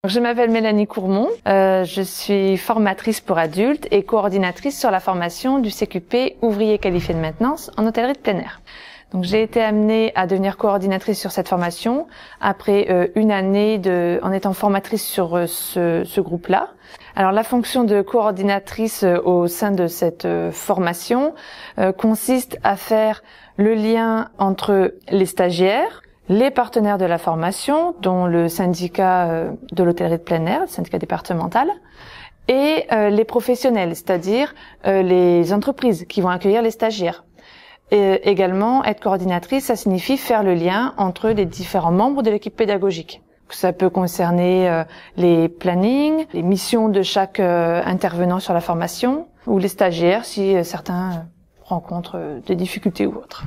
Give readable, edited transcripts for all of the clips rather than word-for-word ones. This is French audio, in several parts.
Je m'appelle Mélanie Courmont, je suis formatrice pour adultes et coordinatrice sur la formation du CQP ouvrier qualifié de maintenance en hôtellerie de plein air. Donc j'ai été amenée à devenir coordinatrice sur cette formation après une année en étant formatrice sur ce groupe-là. Alors la fonction de coordinatrice au sein de cette formation consiste à faire le lien entre les stagiaires, les partenaires de la formation, dont le syndicat de l'hôtellerie de plein air, le syndicat départemental, et les professionnels, c'est-à-dire les entreprises qui vont accueillir les stagiaires. Et également, être coordinatrice, ça signifie faire le lien entre les différents membres de l'équipe pédagogique. Ça peut concerner les plannings, les missions de chaque intervenant sur la formation, ou les stagiaires si certains rencontrent des difficultés ou autres.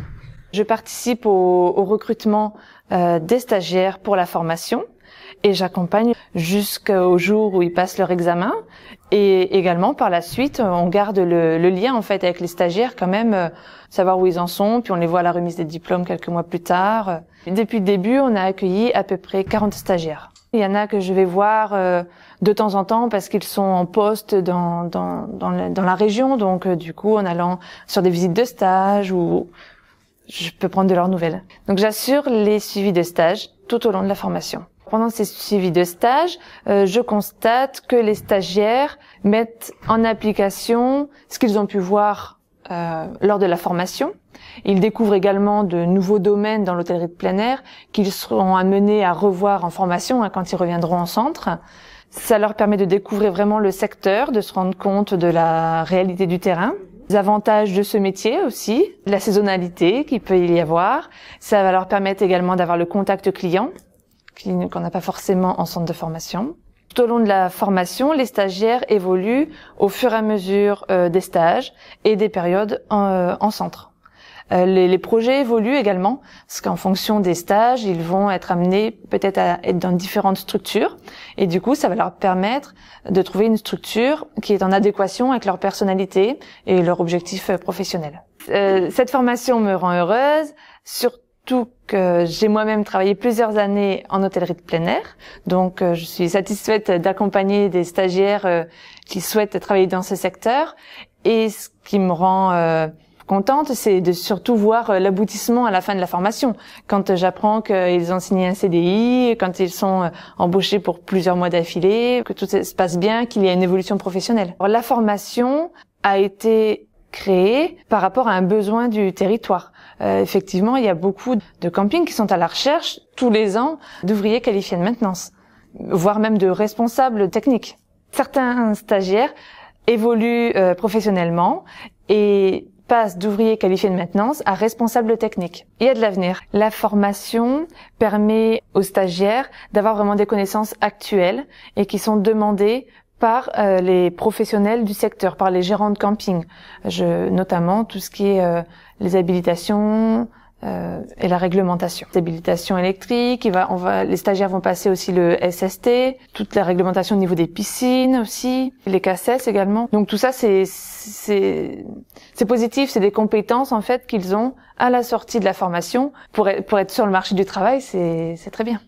Je participe au recrutement des stagiaires pour la formation et j'accompagne jusqu'au jour où ils passent leur examen. Et également, par la suite, on garde le lien en fait avec les stagiaires quand même, savoir où ils en sont, puis on les voit à la remise des diplômes quelques mois plus tard. Depuis le début, on a accueilli à peu près 40 stagiaires. Il y en a que je vais voir de temps en temps parce qu'ils sont en poste dans la région, donc du coup en allant sur des visites de stage ou je peux prendre de leurs nouvelles. Donc j'assure les suivis de stage tout au long de la formation. Pendant ces suivis de stage, je constate que les stagiaires mettent en application ce qu'ils ont pu voir lors de la formation. Ils découvrent également de nouveaux domaines dans l'hôtellerie de plein air qu'ils seront amenés à revoir en formation quand ils reviendront en centre. Ça leur permet de découvrir vraiment le secteur, de se rendre compte de la réalité du terrain. Les avantages de ce métier aussi, la saisonnalité qu'il peut y avoir. Ça va leur permettre également d'avoir le contact client, qu'on n'a pas forcément en centre de formation. Tout au long de la formation, les stagiaires évoluent au fur et à mesure des stages et des périodes en centre. Les projets évoluent également, parce qu'en fonction des stages, ils vont être amenés peut-être à être dans différentes structures, et du coup, ça va leur permettre de trouver une structure qui est en adéquation avec leur personnalité et leur objectif professionnel. Cette formation me rend heureuse, surtout que j'ai moi-même travaillé plusieurs années en hôtellerie de plein air, donc je suis satisfaite d'accompagner des stagiaires qui souhaitent travailler dans ce secteur, et ce qui me rend contente, c'est de surtout voir l'aboutissement à la fin de la formation. Quand j'apprends qu'ils ont signé un CDI, quand ils sont embauchés pour plusieurs mois d'affilée, que tout se passe bien, qu'il y a une évolution professionnelle. Alors, la formation a été créée par rapport à un besoin du territoire. Effectivement, il y a beaucoup de campings qui sont à la recherche tous les ans d'ouvriers qualifiés de maintenance, voire même de responsables techniques. Certains stagiaires évoluent professionnellement et passe d'ouvrier qualifié de maintenance à responsable technique. Il y a de l'avenir. La formation permet aux stagiaires d'avoir vraiment des connaissances actuelles et qui sont demandées par les professionnels du secteur, par les gérants de camping. Notamment tout ce qui est les habilitations et la réglementation. L'habilitation électrique, les stagiaires vont passer aussi le SST, toute la réglementation au niveau des piscines aussi, les CACES également. Donc tout ça, c'est positif, c'est des compétences en fait qu'ils ont à la sortie de la formation pour être sur le marché du travail, c'est très bien.